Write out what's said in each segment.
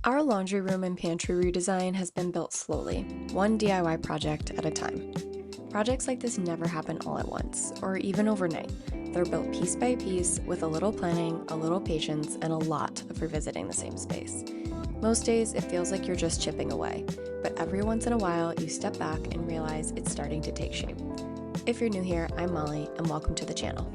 Our laundry room and pantry redesign has been built slowly, one DIY project at a time. Projects like this never happen all at once, or even overnight. They're built piece by piece with a little planning, a little patience, and a lot of revisiting the same space. Most days, it feels like you're just chipping away, but every once in a while, you step back and realize it's starting to take shape. If you're new here, I'm Molly, and welcome to the channel.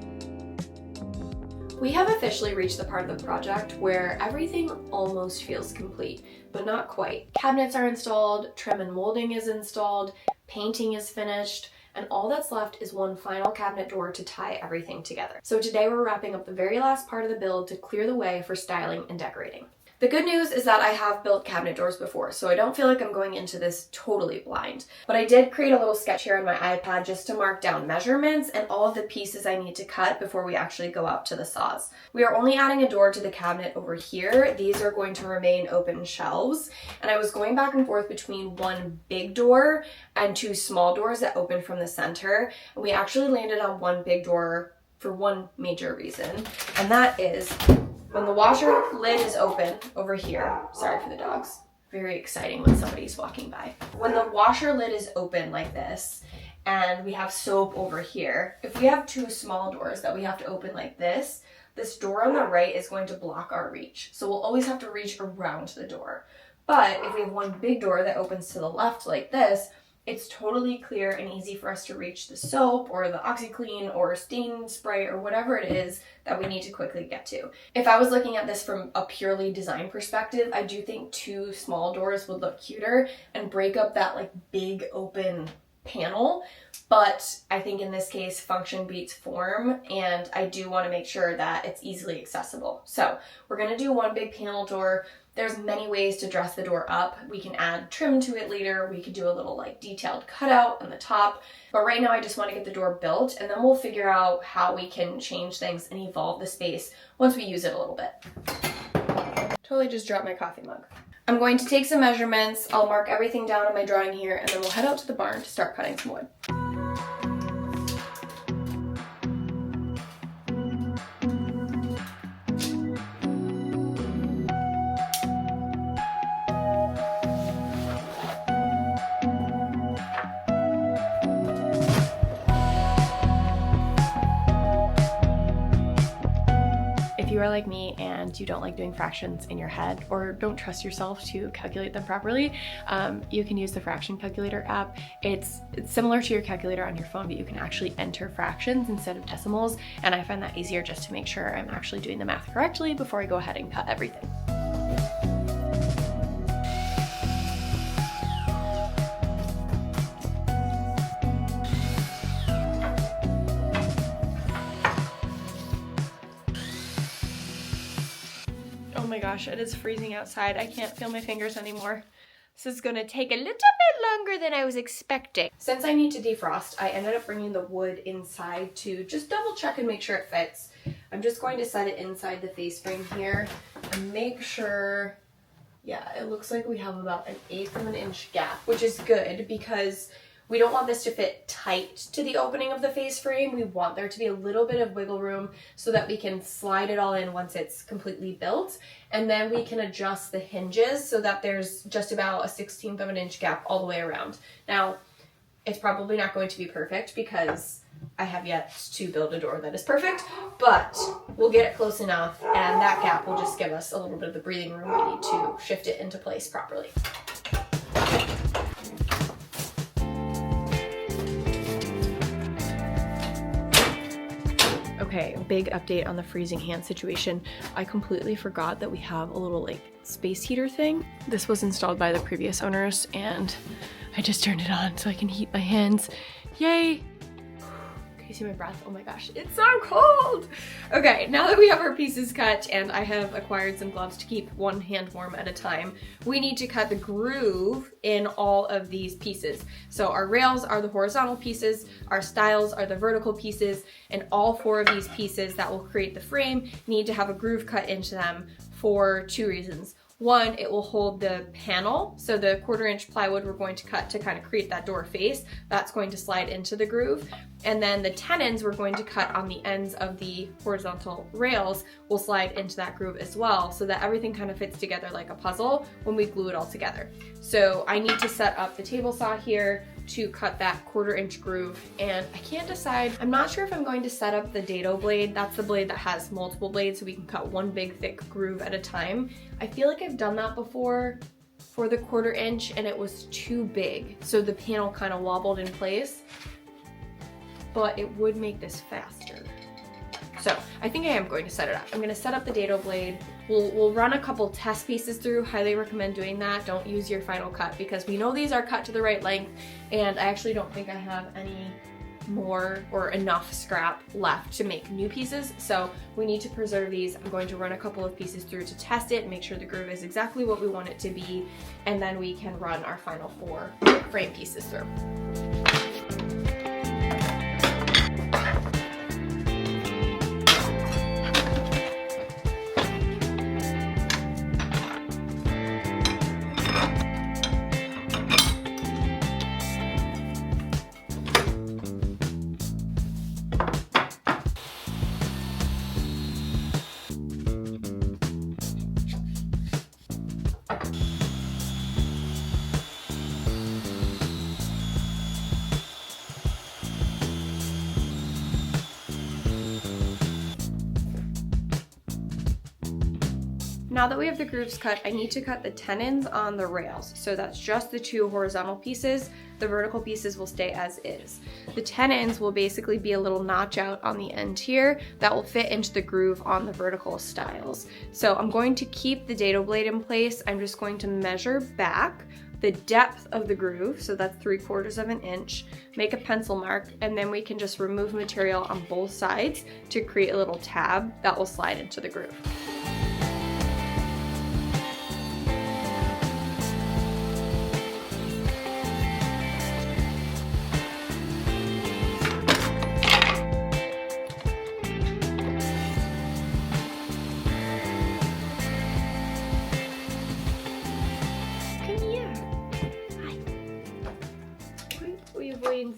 We have officially reached the part of the project where everything almost feels complete, but not quite. Cabinets are installed, trim and molding is installed, painting is finished, and all that's left is one final cabinet door to tie everything together. So today we're wrapping up the very last part of the build to clear the way for styling and decorating. The good news is that I have built cabinet doors before, so I don't feel like I'm going into this totally blind. But I did create a little sketch here on my iPad just to mark down measurements and all of the pieces I need to cut before we actually go out to the saws. We are only adding a door to the cabinet over here. These are going to remain open shelves. And I was going back and forth between one big door and two small doors that open from the center. And we actually landed on one big door for one major reason, and that is when the washer lid is open over here. Sorry for the dogs. Very exciting when somebody's walking by. When the washer lid is open like this, and we have soap over here, if we have two small doors that we have to open like this door on the right is going to block our reach. So we'll always have to reach around the door. But if we have one big door that opens to the left like this, it's totally clear and easy for us to reach the soap or the OxyClean or stain spray or whatever it is that we need to quickly get to. If I was looking at this from a purely design perspective, I do think two small doors would look cuter and break up that like big open panel. But I think in this case, function beats form, and I do want to make sure that it's easily accessible. So we're going to do one big panel door. There's many ways to dress the door up. We can add trim to it later. We could do a little like detailed cutout on the top. But right now I just want to get the door built, and then we'll figure out how we can change things and evolve the space once we use it a little bit. Totally just dropped my coffee mug. I'm going to take some measurements. I'll mark everything down on my drawing here, and then we'll head out to the barn to start cutting some wood. If you are like me and you don't like doing fractions in your head or don't trust yourself to calculate them properly, you can use the fraction calculator app. It's similar to your calculator on your phone, but you can actually enter fractions instead of decimals, and I find that easier just to make sure I'm actually doing the math correctly before I go ahead and cut everything. Oh my gosh, it is freezing outside. I can't feel my fingers anymore. This is gonna take a little bit longer than I was expecting. Since I need to defrost, I ended up bringing the wood inside to just double check and make sure it fits. I'm just going to set it inside the face frame here and make sure, yeah, it looks like we have about 1/8 of an inch gap, which is good because we don't want this to fit tight to the opening of the face frame. We want there to be a little bit of wiggle room so that we can slide it all in once it's completely built. And then we can adjust the hinges so that there's just about 1/16 of an inch gap all the way around. Now, it's probably not going to be perfect because I have yet to build a door that is perfect, but we'll get it close enough, and that gap will just give us a little bit of the breathing room we need to shift it into place properly. Okay, big update on the freezing hand situation. I completely forgot that we have a little like space heater thing. This was installed by the previous owners, and I just turned it on so I can heat my hands. Yay! Can you see my breath? Oh my gosh, it's so cold! Okay, now that we have our pieces cut and I have acquired some gloves to keep one hand warm at a time, we need to cut the groove in all of these pieces. So our rails are the horizontal pieces, our stiles are the vertical pieces, and all 4 of these pieces that will create the frame need to have a groove cut into them for 2 reasons. One, it will hold the panel. So the 1/4 inch plywood we're going to cut to kind of create that door face, that's going to slide into the groove. And then the tenons we're going to cut on the ends of the horizontal rails will slide into that groove as well, so that everything kind of fits together like a puzzle when we glue it all together. So I need to set up the table saw here to cut that 1/4 inch groove, and I can't decide. I'm not sure if I'm going to set up the dado blade. That's the blade that has multiple blades, so we can cut one big thick groove at a time. I feel like I've done that before for the 1/4 inch and it was too big, so the panel kind of wobbled in place, but it would make this faster. So I think I am going to set it up. I'm gonna set up the dado blade. We'll run a couple test pieces through. Highly recommend doing that. Don't use your final cut because we know these are cut to the right length, and I actually don't think I have any more or enough scrap left to make new pieces. So we need to preserve these. I'm going to run a couple of pieces through to test it, make sure the groove is exactly what we want it to be, and then we can run our final 4 frame pieces through. Now that we have the grooves cut, I need to cut the tenons on the rails. So that's just the 2 horizontal pieces. The vertical pieces will stay as is. The tenons will basically be a little notch out on the end here that will fit into the groove on the vertical stiles. So I'm going to keep the dado blade in place. I'm just going to measure back the depth of the groove, so that's 3/4 of an inch, make a pencil mark, and then we can just remove material on both sides to create a little tab that will slide into the groove.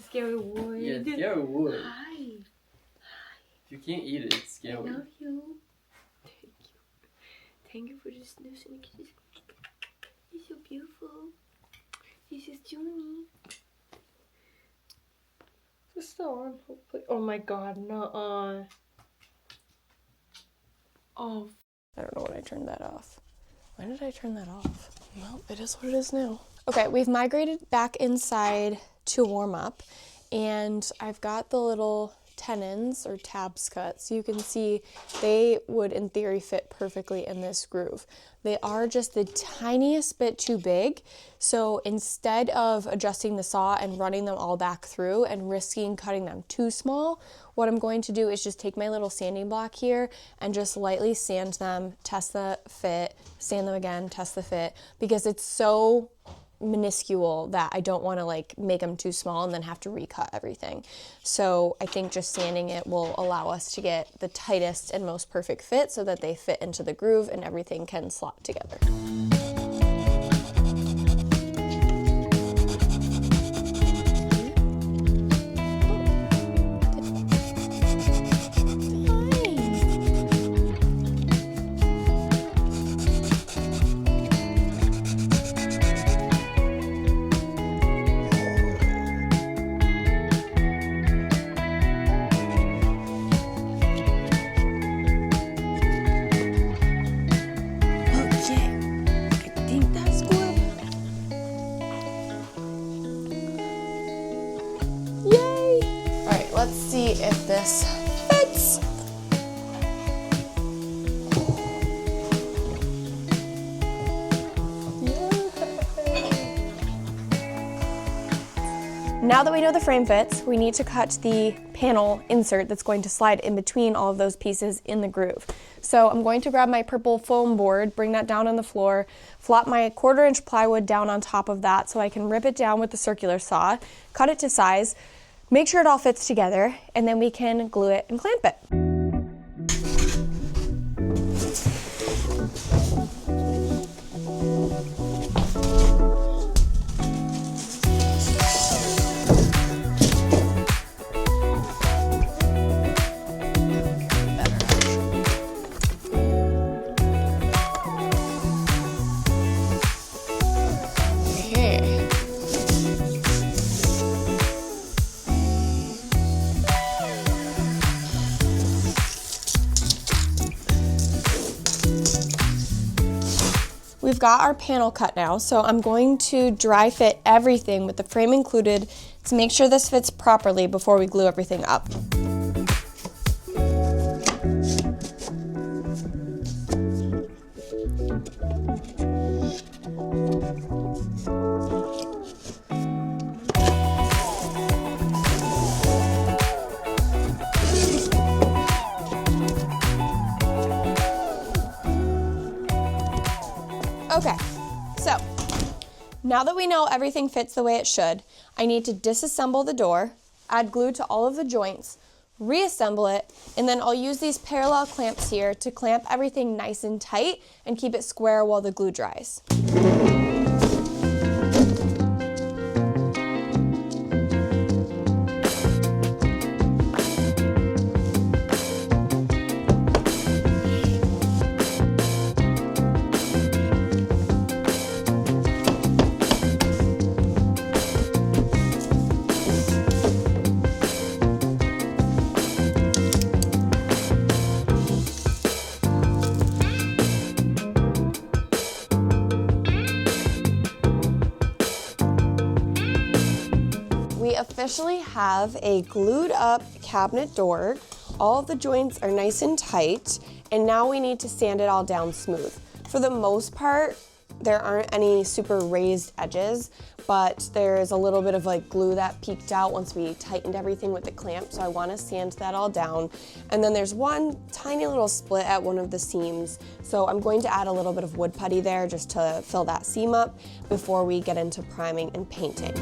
Scary wood. Yeah, scary wood. Hi. If you can't eat it, it's scary. I love you. Thank you. Thank you for the snooze and kisses. You're so beautiful. This is Junie. It's still on, hopefully. Oh my god, nuh-uh. Oh. I don't know when I turned that off. When did I turn that off? Well, it is what it is now. Okay, we've migrated back inside to warm up, and I've got the little tenons or tabs cut, so you can see they would in theory fit perfectly in this groove. They are just the tiniest bit too big, so instead of adjusting the saw and running them all back through and risking cutting them too small, what I'm going to do is just take my little sanding block here and just lightly sand them, test the fit, sand them again, test the fit, because it's so minuscule that I don't want to like make them too small and then have to recut everything. So I think just sanding it will allow us to get the tightest and most perfect fit so that they fit into the groove and everything can slot together. Let's see if this fits. Now that we know the frame fits, we need to cut the panel insert that's going to slide in between all of those pieces in the groove. So I'm going to grab my purple foam board, bring that down on the floor, flop my 1/4 inch plywood down on top of that so I can rip it down with the circular saw, cut it to size, make sure it all fits together, and then we can glue it and clamp it. we've got our panel cut now, so I'm going to dry fit everything with the frame included to make sure this fits properly before we glue everything up. Okay, so now that we know everything fits the way it should, I need to disassemble the door, add glue to all of the joints, reassemble it, and then I'll use these parallel clamps here to clamp everything nice and tight and keep it square while the glue dries. We officially have a glued up cabinet door. All of the joints are nice and tight, and now we need to sand it all down smooth. For the most part, there aren't any super raised edges, but there's a little bit of like glue that peeked out once we tightened everything with the clamp, so I want to sand that all down. And then there's one tiny little split at one of the seams, so I'm going to add a little bit of wood putty there just to fill that seam up before we get into priming and painting.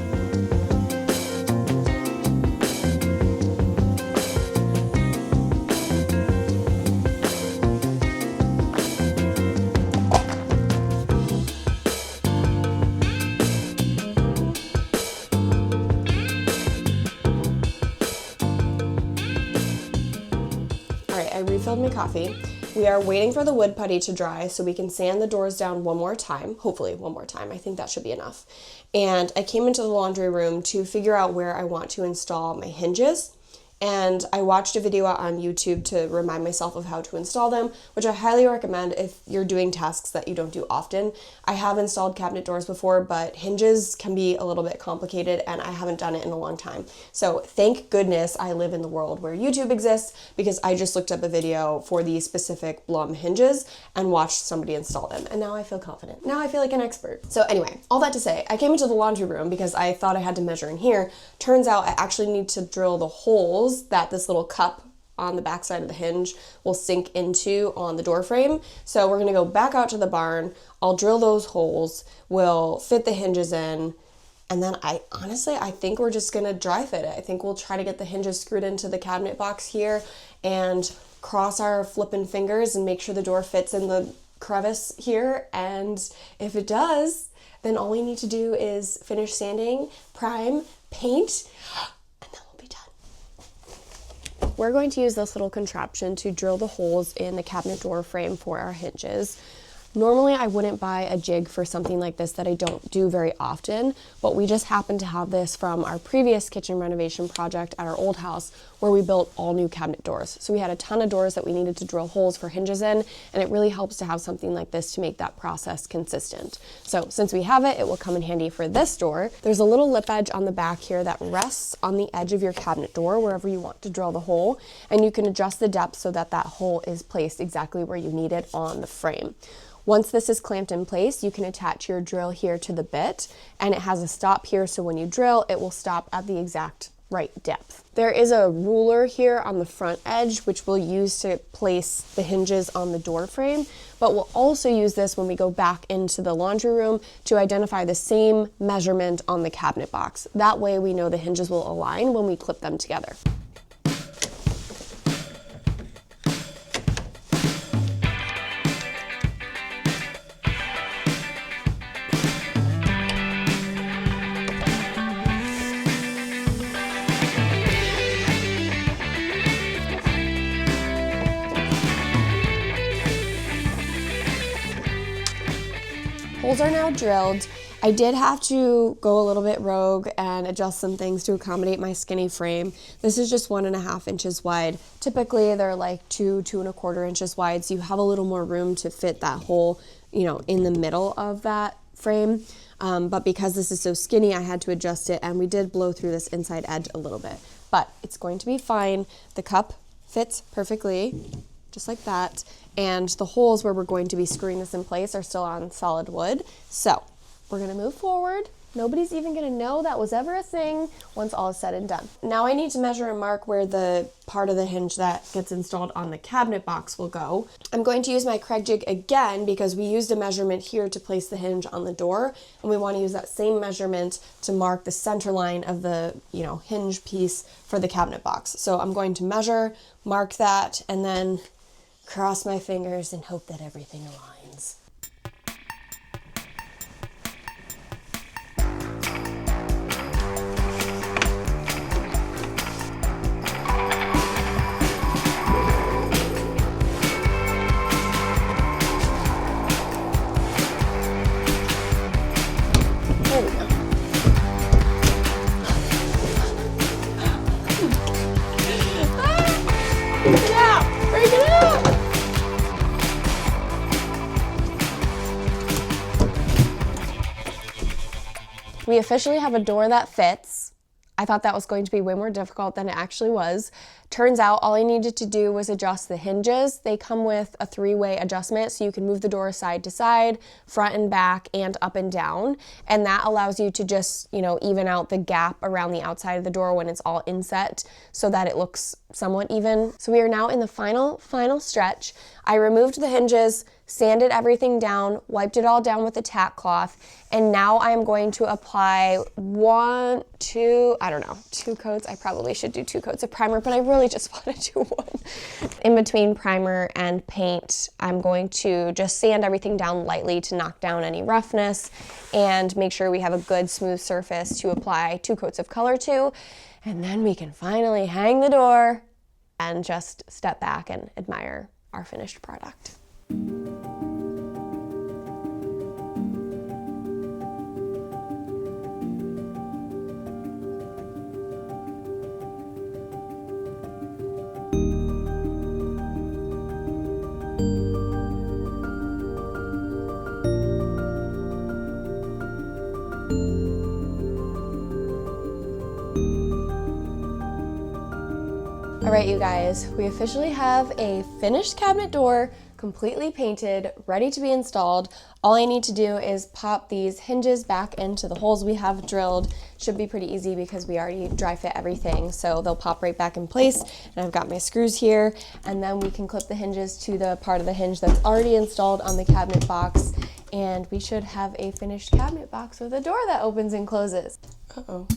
I refilled my coffee. We are waiting for the wood putty to dry so we can sand the doors down one more time, hopefully one more time. I think that should be enough. And I came into the laundry room to figure out where I want to install my hinges. And I watched a video on YouTube to remind myself of how to install them, which I highly recommend if you're doing tasks that you don't do often. I have installed cabinet doors before, but hinges can be a little bit complicated and I haven't done it in a long time. So thank goodness I live in the world where YouTube exists, because I just looked up a video for these specific Blum hinges and watched somebody install them. And now I feel confident. Now I feel like an expert. So anyway, all that to say, I came into the laundry room because I thought I had to measure in here. Turns out I actually need to drill the holes that this little cup on the back side of the hinge will sink into on the door frame. So we're gonna go back out to the barn. I'll drill those holes, we'll fit the hinges in, and then I think we're just gonna dry fit it. I think we'll try to get the hinges screwed into the cabinet box here and cross our flippin' fingers and make sure the door fits in the crevice here. And if it does, then all we need to do is finish sanding, prime, paint, we're going to use this little contraption to drill the holes in the cabinet door frame for our hinges. Normally I wouldn't buy a jig for something like this that I don't do very often, but we just happen to have this from our previous kitchen renovation project at our old house where we built all new cabinet doors. So we had a ton of doors that we needed to drill holes for hinges in, and it really helps to have something like this to make that process consistent. So since we have it, it will come in handy for this door. There's a little lip edge on the back here that rests on the edge of your cabinet door wherever you want to drill the hole, and you can adjust the depth so that that hole is placed exactly where you need it on the frame. Once this is clamped in place, you can attach your drill here to the bit, and it has a stop here, so when you drill, it will stop at the exact right depth. There is a ruler here on the front edge, which we'll use to place the hinges on the door frame, but we'll also use this when we go back into the laundry room to identify the same measurement on the cabinet box. That way we know the hinges will align when we clip them together. Holes are now drilled. I did have to go a little bit rogue and adjust some things to accommodate my skinny frame. This is just 1.5 inches wide. Typically they're like 2 1/4 inches wide, so you have a little more room to fit that hole you know, in the middle of that frame. But because this is so skinny, I had to adjust it, and we did blow through this inside edge a little bit. But it's going to be fine. The cup fits perfectly, just like that. And the holes where we're going to be screwing this in place are still on solid wood. So we're gonna move forward. Nobody's even gonna know that was ever a thing once all is said and done. Now I need to measure and mark where the part of the hinge that gets installed on the cabinet box will go. I'm going to use my Craig jig again because we used a measurement here to place the hinge on the door, and we want to use that same measurement to mark the center line of the, you know, hinge piece for the cabinet box. So I'm going to measure, mark that, and then cross my fingers and hope that everything aligns. There we go. Break it out! Break it out! We officially have a door that fits. I thought that was going to be way more difficult than it actually was. Turns out all I needed to do was adjust the hinges. They come with a 3-way adjustment, so you can move the door side to side, front and back, and up and down. And that allows you to just, you know, even out the gap around the outside of the door when it's all inset so that it looks somewhat even. So we are now in the final stretch. I removed the hinges, sanded everything down, wiped it all down with a tack cloth, and now I'm going to apply 2 coats. I probably should do 2 coats of primer, but I really just want to do one. In between primer and paint, I'm going to just sand everything down lightly to knock down any roughness and make sure we have a good smooth surface to apply 2 coats of color to, and then we can finally hang the door and just step back and admire our finished product. All right, you guys, we officially have a finished cabinet door, completely painted, ready to be installed. All I need to do is pop these hinges back into the holes we have drilled. Should be pretty easy because we already dry fit everything, so they'll pop right back in place. And I've got my screws here, and then we can clip the hinges to the part of the hinge that's already installed on the cabinet box, and we should have a finished cabinet box with a door that opens and closes. Uh-oh.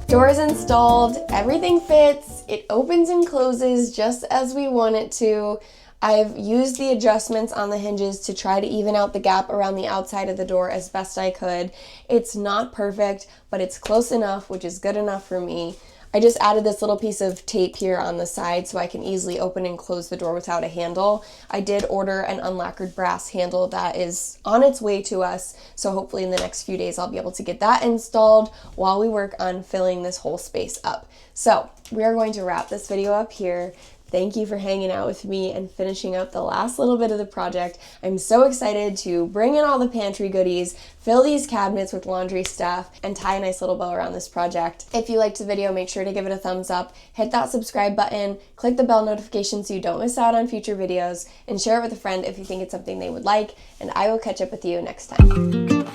Door is installed, everything fits, it opens and closes just as we want it to. I've used the adjustments on the hinges to try to even out the gap around the outside of the door as best I could. It's not perfect, but it's close enough, which is good enough for me. I just added this little piece of tape here on the side so I can easily open and close the door without a handle. I did order an unlacquered brass handle that is on its way to us, so hopefully in the next few days I'll be able to get that installed while we work on filling this whole space up. So we are going to wrap this video up here. Thank you for hanging out with me and finishing up the last little bit of the project. I'm so excited to bring in all the pantry goodies, fill these cabinets with laundry stuff, and tie a nice little bow around this project. If you liked the video, make sure to give it a thumbs up, hit that subscribe button, click the bell notification so you don't miss out on future videos, and share it with a friend if you think it's something they would like, and I will catch up with you next time.